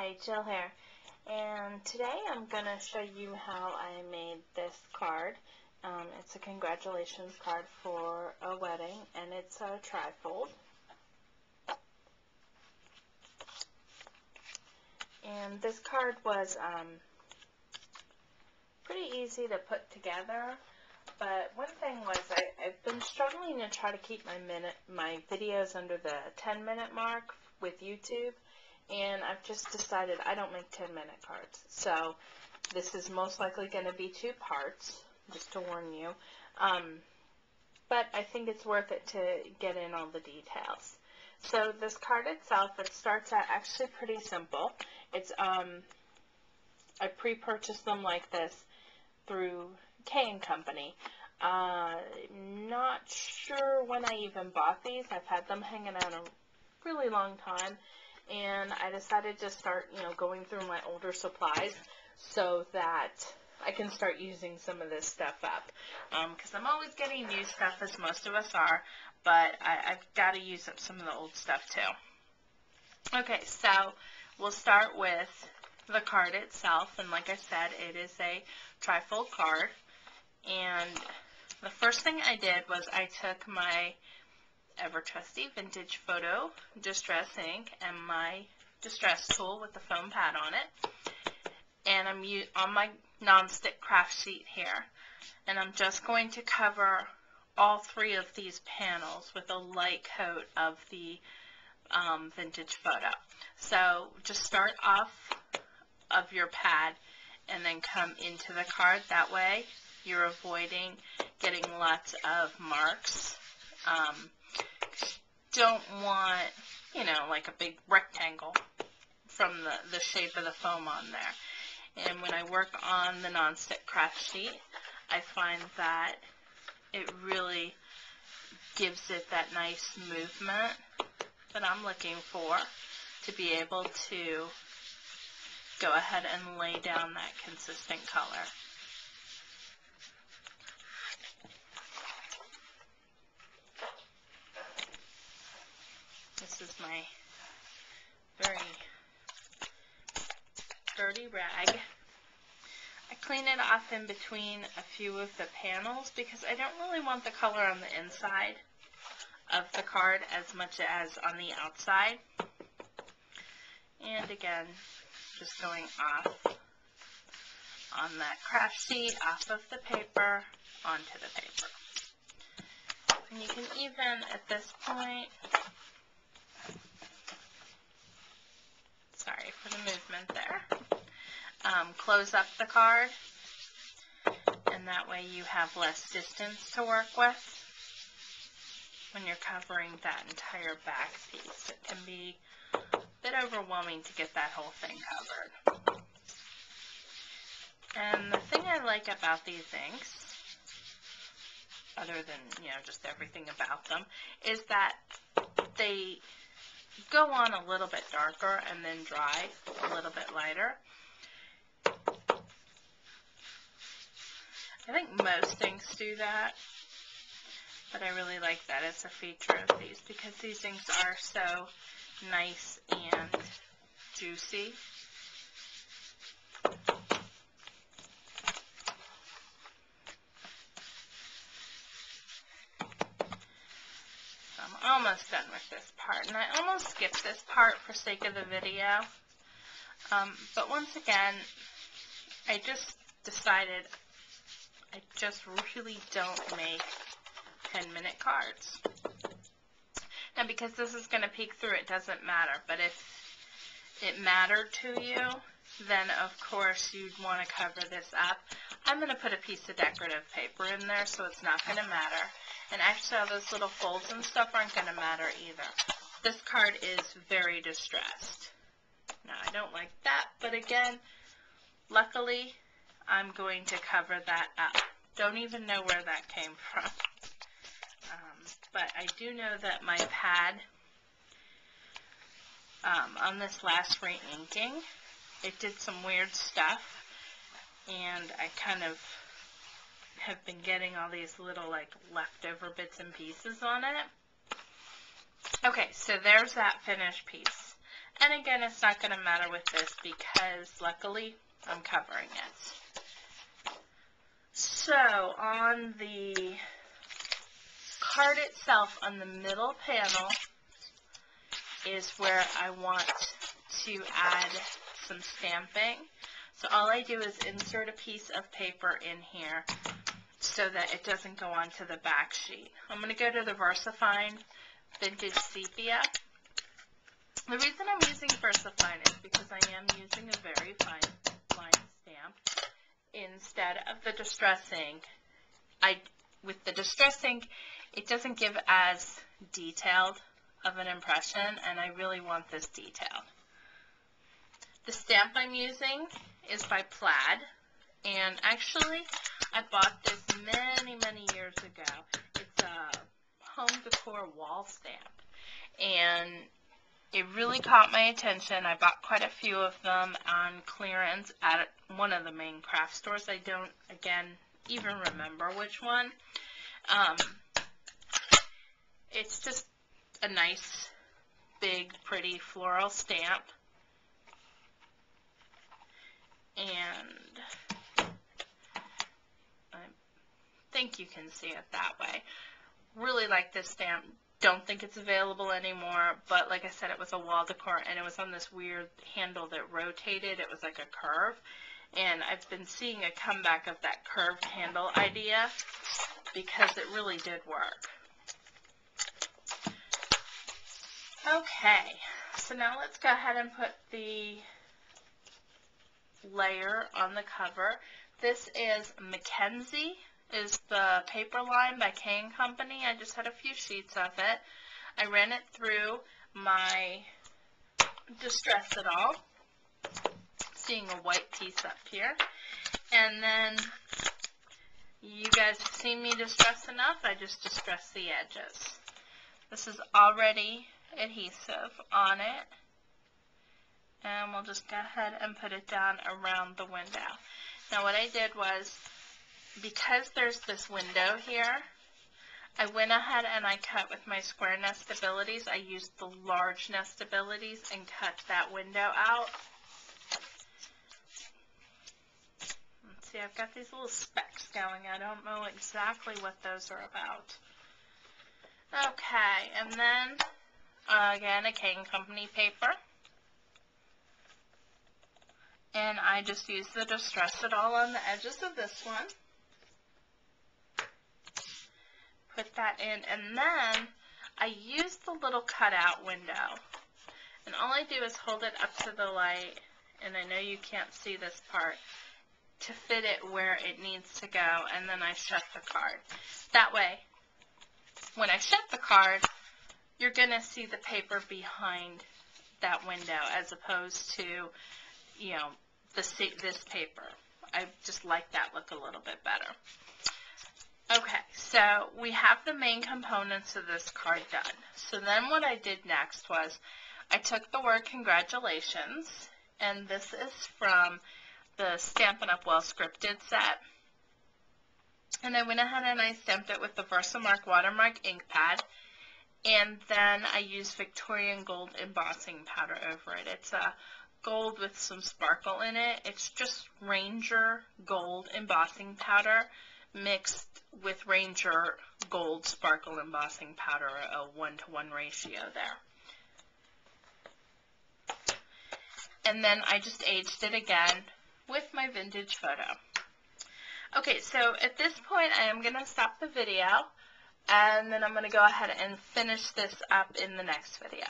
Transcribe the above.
Hi, Jill here, and today I'm going to show you how I made this card. It's a congratulations card for a wedding, and it's a trifold. And this card was pretty easy to put together, but one thing was I've been struggling to try to keep my videos under the 10-minute mark with YouTube. And I've just decided I don't make 10-minute cards. So this is most likely going to be 2 parts, just to warn you. But I think it's worth it to get in all the details. So this card itself, it starts out actually pretty simple. It's I pre-purchased them like this through K & Company. Not sure when I even bought these. I've had them hanging out a really long time. And I decided to start, going through my older supplies so that I can start using some of this stuff up. Because I'm always getting new stuff, as most of us are, but I've got to use up some of the old stuff too. Okay, so we'll start with the card itself, and like I said, it is a trifold card. And the first thing I did was I took my Ever Trusty Vintage Photo Distress ink and my distress tool with the foam pad on it, and I'm on my nonstick craft sheet here, and I'm just going to cover all 3 of these panels with a light coat of the vintage photo. So just start off of your pad and then come into the card. That way you're avoiding getting lots of marks. Don't want, like a big rectangle from the shape of the foam on there. And when I work on the nonstick craft sheet, I find that it really gives it that nice movement that I'm looking for to be able to go ahead and lay down that consistent color. This is my very dirty rag. I clean it off in between a few of the panels because I don't really want the color on the inside of the card as much as on the outside. And again, just going off on that craft sheet, off of the paper, onto the paper. And you can even, at this point, sorry for the movement there, close up the card, and that way you have less distance to work with when you're covering that entire back piece. It can be a bit overwhelming to get that whole thing covered. And the thing I like about these inks, other than, just everything about them, is that they go on a little bit darker and then dry a little bit lighter. I think most inks do that, but I really like that as a feature of these because these inks are so nice and juicy. I'm almost done with this part, and I almost skipped this part for sake of the video, but once again, I just decided I just really don't make 10-minute cards. Now, because this is going to peek through, it doesn't matter, but if it mattered to you, then of course you'd want to cover this up. I'm going to put a piece of decorative paper in there, so it's not going to matter. And actually all those little folds and stuff aren't going to matter either. This card is very distressed. Now, I don't like that, but again, luckily, I'm going to cover that up. Don't even know where that came from. But I do know that my pad, on this last re-inking, it did some weird stuff, and I kind of have been getting all these little leftover bits and pieces on it. Okay, so there's that finished piece. And again, it's not going to matter with this because luckily I'm covering it. So on the card itself, on the middle panel, is where I want to add some stamping. So all I do is insert a piece of paper in here so that it doesn't go onto the back sheet. I'm going to go to the VersaFine Vintage Sepia. The reason I'm using VersaFine is because I am using a very fine line stamp instead of the Distress ink. With the Distress ink, it doesn't give as detailed of an impression, and I really want this detailed. The stamp I'm using is by Plaid, and actually I bought this many, many years ago. It's a home decor wall stamp, and it really caught my attention. I bought quite a few of them on clearance at one of the main craft stores. I don't, again, even remember which one. It's just a nice, big, pretty floral stamp. And I think you can see it that way. Really like this stamp. Don't think it's available anymore, but like I said, it was a wall decor, and it was on this weird handle that rotated. It was like a curve, and I've been seeing a comeback of that curved handle idea because it really did work. Okay, so now let's go ahead and put the layer on the cover. This is Mackenzie, is the paper line by K & Company. I just had a few sheets of it. I ran it through my Distress It All, seeing a white piece up here. And then you guys have seen me distress enough, I just distress the edges. This is already adhesive on it. And we'll just go ahead and put it down around the window. Now what I did was, because there's this window here, I went ahead and I cut with my square nestabilities. I used the large nestabilities and cut that window out. Let's see, I've got these little specks going. I don't know exactly what those are about. Okay, and then again, a K & Company paper. And I just use the Distress It All on the edges of this one. Put that in, and then I use the little cutout window. And all I do is hold it up to the light, and I know you can't see this part, to fit it where it needs to go, and then I shut the card. That way, when I shut the card, you're going to see the paper behind that window as opposed to, you know, this paper. I just like that look a little bit better. Okay, so we have the main components of this card done. So then what I did next was I took the word congratulations, and this is from the Stampin' Up! Well Scripted set. And I went ahead and I stamped it with the Versamark Watermark ink pad. And then I used Victorian Gold embossing powder over it. It's a gold with some sparkle in it. It's just Ranger Gold embossing powder mixed with Ranger Gold sparkle embossing powder, a 1-to-1 ratio there. And then I just aged it again with my vintage photo. Okay, so at this point I am going to stop the video, and then I'm going to go ahead and finish this up in the next video.